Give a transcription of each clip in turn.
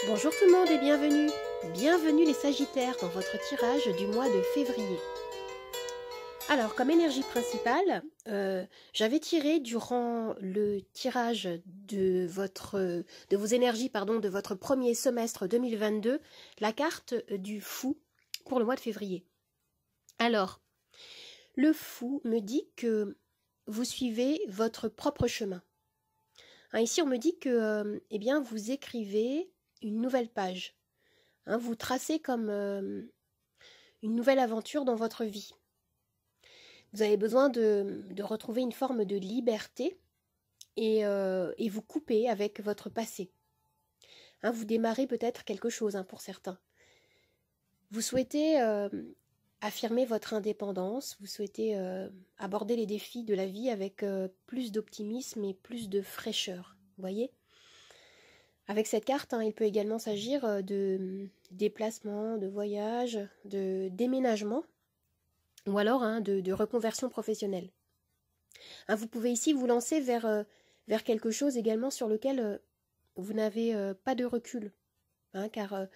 Bonjour tout le monde et bienvenue. Bienvenue les Sagittaires dans votre tirage du mois de février. Alors, comme énergie principale, j'avais tiré durant le tirage de vos énergies, de votre premier semestre 2022, la carte du fou pour le mois de février. Alors, le fou me dit que vous suivez votre propre chemin. Ici, on me dit que eh bien, vous écrivez une nouvelle page. Vous tracez comme une nouvelle aventure dans votre vie. Vous avez besoin de retrouver une forme de liberté et vous couper avec votre passé. Vous démarrez peut-être quelque chose pour certains. Vous souhaitez affirmer votre indépendance, vous souhaitez aborder les défis de la vie avec plus d'optimisme et plus de fraîcheur. Vous voyez ? Avec cette carte, il peut également s'agir de déplacement, de voyage, de déménagement ou alors de reconversion professionnelle. Vous pouvez ici vous lancer vers quelque chose également sur lequel vous n'avez pas de recul, car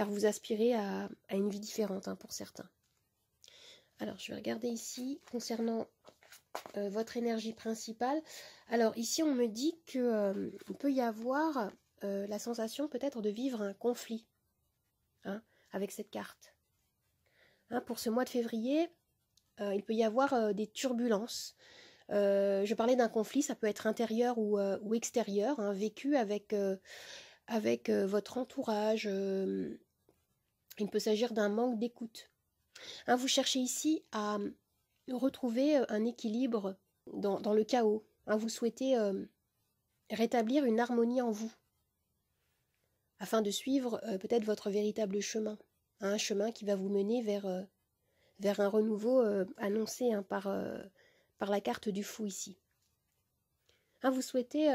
vous aspirez à une vie différente pour certains. Alors, je vais regarder ici concernant votre énergie principale. Alors, ici, on me dit qu'il peut y avoir la sensation peut-être de vivre un conflit avec cette carte. Pour ce mois de février, il peut y avoir des turbulences. Je parlais d'un conflit, ça peut être intérieur ou extérieur, vécu avec votre entourage. Il peut s'agir d'un manque d'écoute. Vous cherchez ici à retrouver un équilibre dans le chaos. Vous souhaitez rétablir une harmonie en vous, afin de suivre peut-être votre véritable chemin, un chemin qui va vous mener vers un renouveau annoncé par la carte du fou ici. Vous souhaitez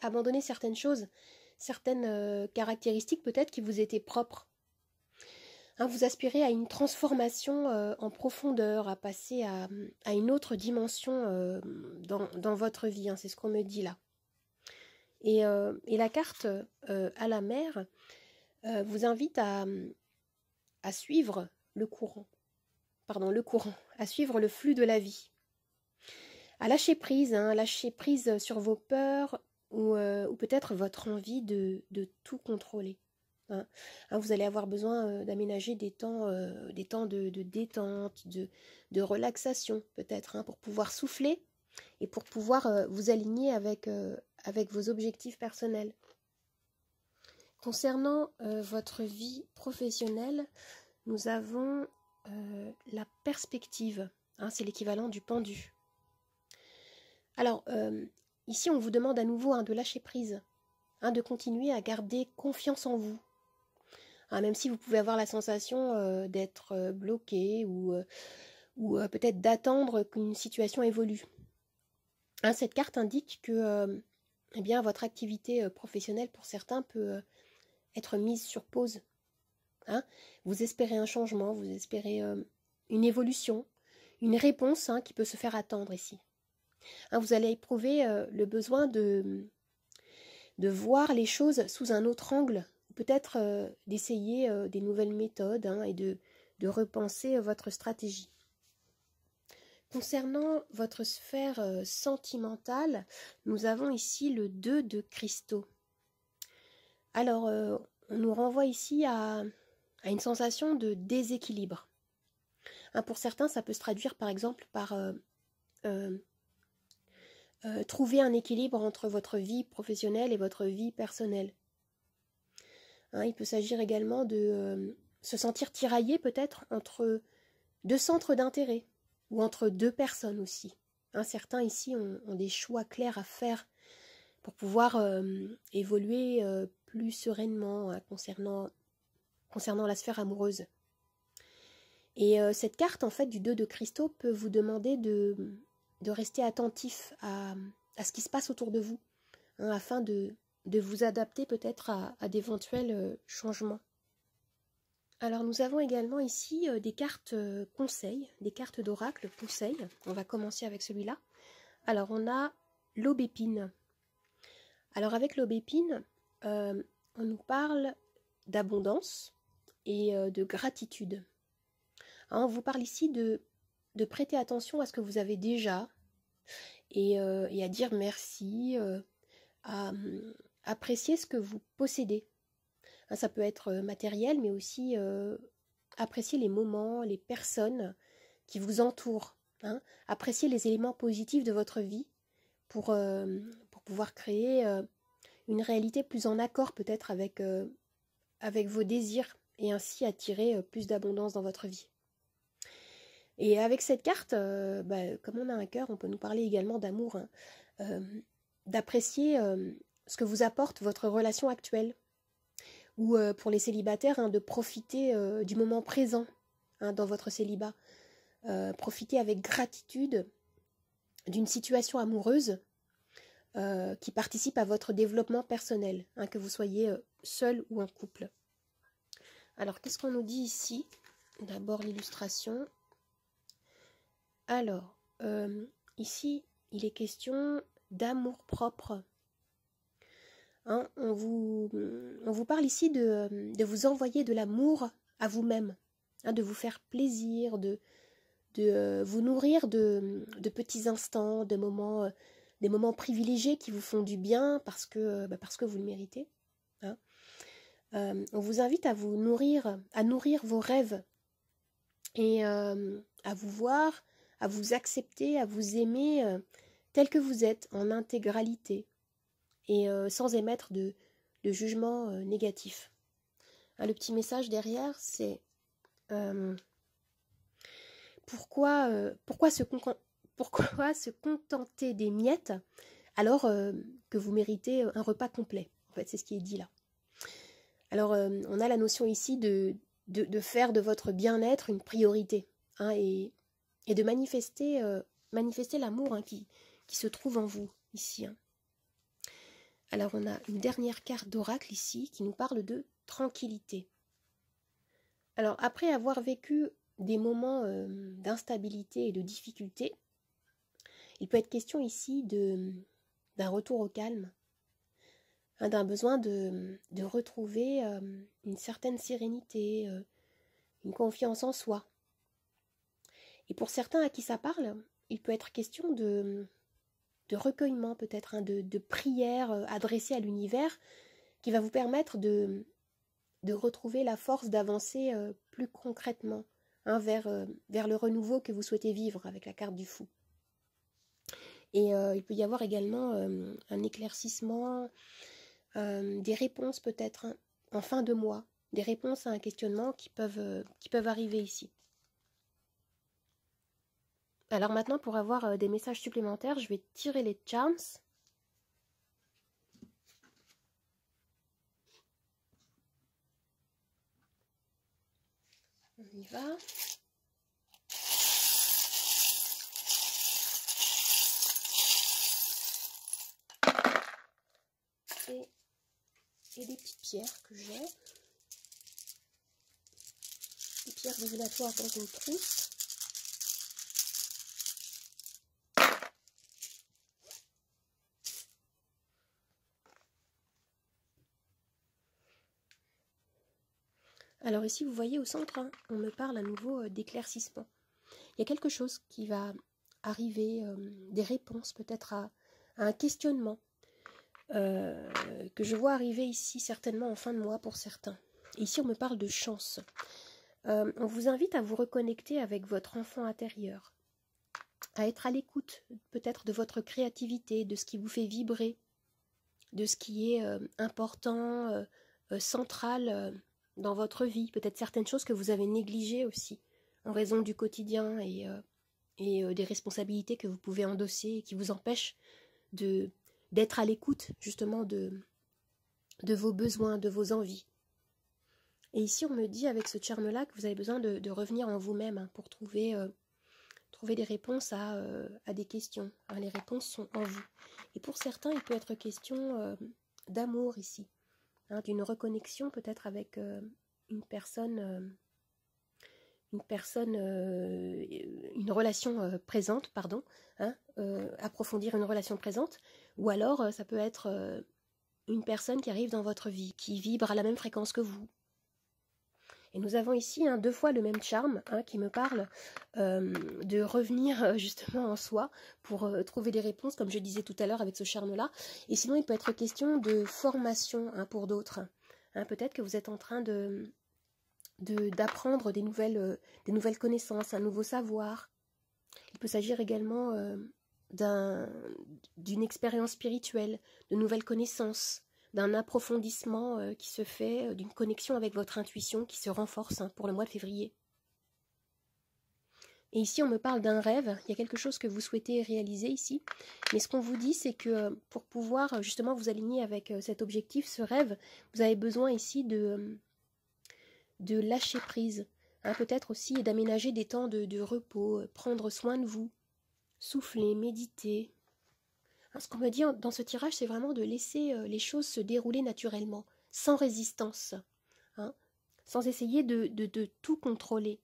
abandonner certaines choses, certaines caractéristiques peut-être qui vous étaient propres. Vous aspirez à une transformation en profondeur, à passer à une autre dimension dans votre vie, c'est ce qu'on me dit là. Et la carte à la mer vous invite à suivre le courant, à suivre le flux de la vie, à lâcher prise sur vos peurs ou peut-être votre envie de tout contrôler. Vous allez avoir besoin d'aménager des temps de détente, de relaxation peut-être, pour pouvoir souffler et pour pouvoir vous aligner avec vos objectifs personnels. Concernant votre vie professionnelle, nous avons la perspective. C'est l'équivalent du pendu. Alors, ici, on vous demande à nouveau de lâcher prise, de continuer à garder confiance en vous. Même si vous pouvez avoir la sensation d'être bloqué ou peut-être d'attendre qu'une situation évolue. Cette carte indique que votre activité professionnelle, pour certains, peut être mise sur pause. Vous espérez un changement, vous espérez une évolution, une réponse qui peut se faire attendre ici. Vous allez éprouver le besoin de voir les choses sous un autre angle, peut-être d'essayer des nouvelles méthodes et de repenser votre stratégie. Concernant votre sphère sentimentale, nous avons ici le 2 de cristaux. Alors, on nous renvoie ici à une sensation de déséquilibre. Pour certains, ça peut se traduire par exemple par trouver un équilibre entre votre vie professionnelle et votre vie personnelle. Il peut s'agir également de se sentir tiraillé peut-être entre deux centres d'intérêt ou entre deux personnes aussi. Certains ici ont des choix clairs à faire pour pouvoir évoluer plus sereinement concernant la sphère amoureuse. Et cette carte en fait du 2 de cristaux peut vous demander de rester attentif à ce qui se passe autour de vous, afin de vous adapter peut-être à d'éventuels changements. Alors nous avons également ici des cartes conseils, des cartes d'oracle conseils. On va commencer avec celui-là. Alors on a l'aubépine. Alors avec l'aubépine, on nous parle d'abondance et de gratitude. Hein, on vous parle ici de prêter attention à ce que vous avez déjà et à dire merci, à apprécier ce que vous possédez. Hein, ça peut être matériel, mais aussi apprécier les moments, les personnes qui vous entourent. Hein, apprécier les éléments positifs de votre vie pour pouvoir créer une réalité plus en accord peut-être avec vos désirs et ainsi attirer plus d'abondance dans votre vie. Et avec cette carte, comme on a un cœur, on peut nous parler également d'amour, hein, d'apprécier ce que vous apporte votre relation actuelle. Ou pour les célibataires, hein, de profiter du moment présent, hein, dans votre célibat. Profiter avec gratitude d'une situation amoureuse qui participe à votre développement personnel, hein, que vous soyez seul ou en couple. Alors, qu'est-ce qu'on nous dit ici? D'abord l'illustration. Alors, ici, il est question d'amour-propre. Hein, on vous parle ici de vous envoyer de l'amour à vous-même, hein, de vous faire plaisir, de vous nourrir de petits instants, des moments privilégiés qui vous font du bien parce que vous le méritez. Hein. On vous invite à nourrir vos rêves et à vous voir, à vous accepter, à vous aimer tel que vous êtes, en intégralité et sans émettre de jugement négatif. Hein, le petit message derrière, c'est pourquoi se contenter des miettes alors que vous méritez un repas complet. En fait, c'est ce qui est dit là. Alors, on a la notion ici de faire de votre bien-être une priorité, hein, et de manifester l'amour, hein, qui se trouve en vous ici. Hein. Alors, on a une dernière carte d'oracle ici qui nous parle de tranquillité. Alors, après avoir vécu des moments d'instabilité et de difficulté, il peut être question ici d'un retour au calme, hein, d'un besoin de retrouver une certaine sérénité, une confiance en soi. Et pour certains à qui ça parle, il peut être question de recueillement peut-être, hein, de prière adressée à l'univers qui va vous permettre de retrouver la force d'avancer plus concrètement, hein, vers le renouveau que vous souhaitez vivre avec la carte du fou. Et il peut y avoir également un éclaircissement, des réponses peut-être, hein, en fin de mois, des réponses à un questionnement qui peuvent arriver ici. Alors maintenant, pour avoir des messages supplémentaires, je vais tirer les charms. On y va. Et des petites pierres que j'ai. Des pierres divinatoires dans une trousse. Alors ici, vous voyez au centre, hein, on me parle à nouveau d'éclaircissement. Il y a quelque chose qui va arriver, des réponses peut-être à un questionnement que je vois arriver ici certainement en fin de mois pour certains. Et ici, on me parle de chance. On vous invite à vous reconnecter avec votre enfant intérieur, à être à l'écoute peut-être de votre créativité, de ce qui vous fait vibrer, de ce qui est important, central dans votre vie, peut-être certaines choses que vous avez négligées aussi, en raison du quotidien et des responsabilités que vous pouvez endosser et qui vous empêchent d'être à l'écoute justement de vos besoins, de vos envies. Et ici, on me dit avec ce charme-là que vous avez besoin de revenir en vous-même, hein, pour trouver des réponses à des questions. Hein, les réponses sont en vous. Et pour certains, il peut être question d'amour ici, hein, d'une reconnexion peut-être avec une relation présente, pardon, hein, approfondir une relation présente, ou alors ça peut être une personne qui arrive dans votre vie, qui vibre à la même fréquence que vous. Et nous avons ici 2 fois le même charme qui me parle de revenir justement en soi pour trouver des réponses, comme je disais tout à l'heure avec ce charme-là. Et sinon, il peut être question de formation pour d'autres. Peut-être que vous êtes en train d'apprendre des nouvelles connaissances, un nouveau savoir. Il peut s'agir également d'une expérience spirituelle, de nouvelles connaissances, d'un approfondissement qui se fait, d'une connexion avec votre intuition qui se renforce pour le mois de février. Et ici, on me parle d'un rêve, il y a quelque chose que vous souhaitez réaliser ici, mais ce qu'on vous dit, c'est que pour pouvoir justement vous aligner avec cet objectif, ce rêve, vous avez besoin ici de lâcher prise, peut-être aussi d'aménager des temps de repos, prendre soin de vous, souffler, méditer. Ce qu'on me dit dans ce tirage, c'est vraiment de laisser les choses se dérouler naturellement, sans résistance, sans essayer de tout contrôler,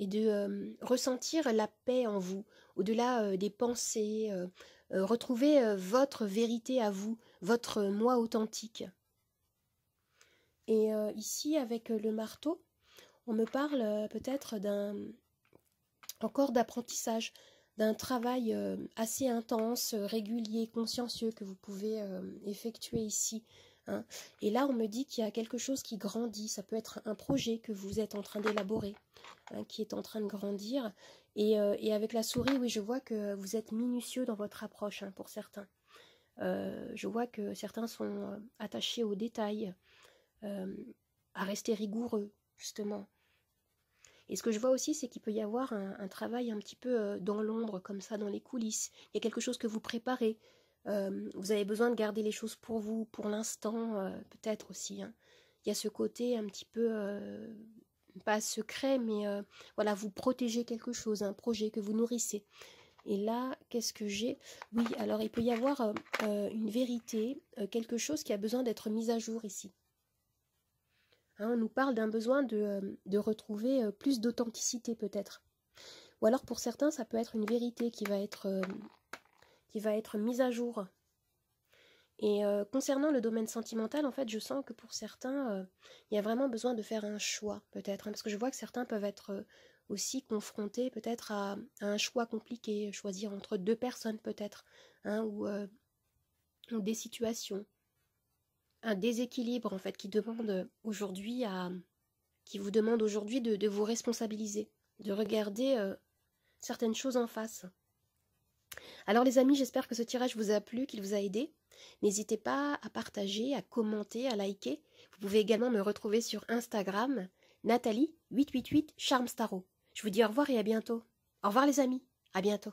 et de ressentir la paix en vous, au-delà des pensées, retrouver votre vérité à vous, votre moi authentique. Et ici, avec le marteau, on me parle peut-être encore d'apprentissage, d'un travail assez intense, régulier, consciencieux que vous pouvez effectuer ici. Et là, on me dit qu'il y a quelque chose qui grandit. Ça peut être un projet que vous êtes en train d'élaborer, qui est en train de grandir. Et avec la souris, oui, je vois que vous êtes minutieux dans votre approche pour certains. Je vois que certains sont attachés aux détails, à rester rigoureux, justement. Et ce que je vois aussi, c'est qu'il peut y avoir un travail un petit peu dans l'ombre, comme ça, dans les coulisses. Il y a quelque chose que vous préparez. Vous avez besoin de garder les choses pour vous, pour l'instant, peut-être aussi. Il y a ce côté un petit peu, pas secret, mais voilà, vous protégez quelque chose, un projet que vous nourrissez. Et là, qu'est-ce que j'ai? Oui, alors il peut y avoir une vérité, quelque chose qui a besoin d'être mis à jour ici. On nous parle d'un besoin de retrouver plus d'authenticité peut-être. Ou alors pour certains, ça peut être une vérité qui va être mise à jour. Et concernant le domaine sentimental, en fait, je sens que pour certains, il y a vraiment besoin de faire un choix peut-être. Parce que je vois que certains peuvent être aussi confrontés peut-être à un choix compliqué, choisir entre 2 personnes peut-être, ou des situations. Un déséquilibre en fait qui vous demande aujourd'hui de vous responsabiliser, de regarder certaines choses en face. Alors les amis, j'espère que ce tirage vous a plu, qu'il vous a aidé. N'hésitez pas à partager, à commenter, à liker. Vous pouvez également me retrouver sur Instagram, Nathalie888 Charmstaro. Je vous dis au revoir et à bientôt. Au revoir les amis, à bientôt.